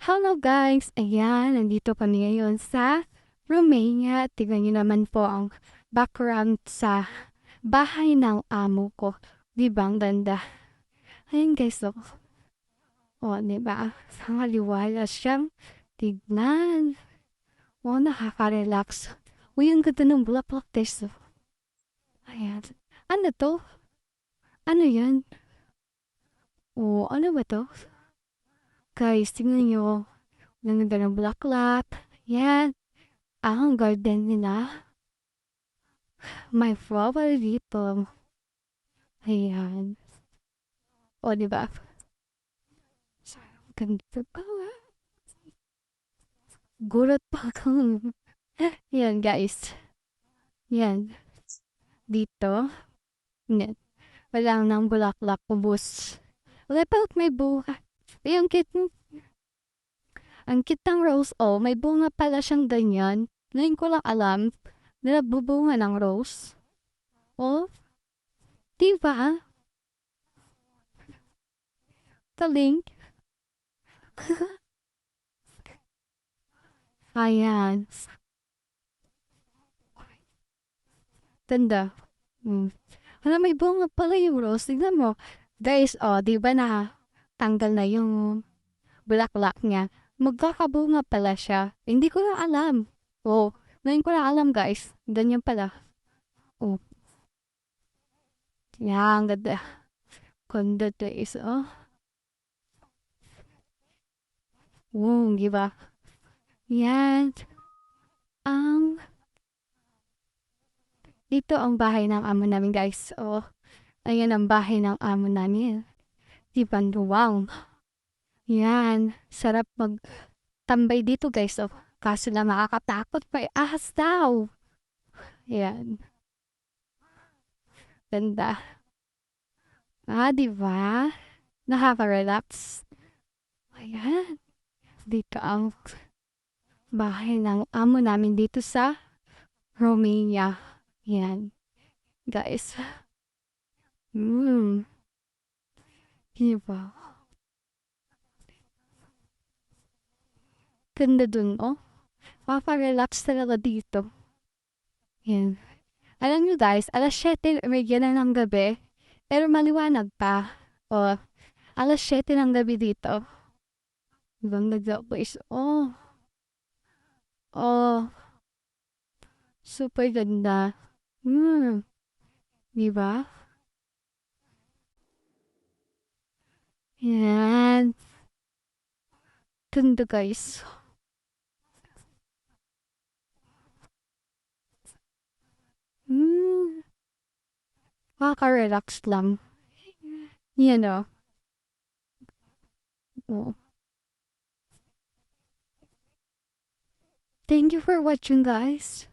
Hello guys! Ayan, nandito kami ngayon sa Romania. Tignan niyo naman po ang background sa bahay ng amo ko. Di ba ang ganda? Ayan guys, oh. O, di ba? Nakaliwala siyang tignan. O, nakaka-relax. Uy, ang ganda ng bulaklak guys, oh. Ayan. Ano to? Ano yan? O, ano ba to? Guys, tingnan niyo. Ang ganda ng bulaklak. Yan. Ang garden nila. My favorito. Ayan. O, di ba? Ganda pa. Gulat pa ako. Yan, guys. Yan. Dito. Yan. Wala nang bulaklak. Ubus. Wala pa may bunga. Ay, ang cute ng rose. Oh, may bunga pala siyang ganyan. Ngayon ko lang alam na nabubunga ng rose. Oh, di ba? Galing. Ayan. Ganda. Hmm. Hala, may bunga pala yung rose. Tignan mo. Guys, oh, di ba na tanggal na yung bulaklak niya? Magkakabunga pala siya. Hindi ko na alam. Oh, ngayon ko na alam, guys. Ganyan pala. Oh, yan, ganda. Ganda, guys, oh. Oh, di ba? Yan. Ang, dito ang bahay ng amo namin, guys. Oh, ayan ang bahay ng amo namin. Di ba, luwang. Yan. Sarap magtambay dito, guys. Oh, kaso lang makakatakot. May ahas daw. Yan. Ganda. Ah, di ba? Nakaka-relax. Ayan. Dito ang bahay ng amo namin dito sa Romania. Yan. Guys. Hmm. Di ba? Ganda dun, oh. Makaka-relax talaga dito. Yan. Alam nyo guys, alas 7:30 na ng gabi, pero maliwanag pa. O, alas 7 ng gabi dito. Ibang nag-place. Oh, oh, super ganda. Hmm, di ba? Yan. Ganda guys. Hmm, makaka-relax lang. Yan o. Oh. Thank you for watching guys.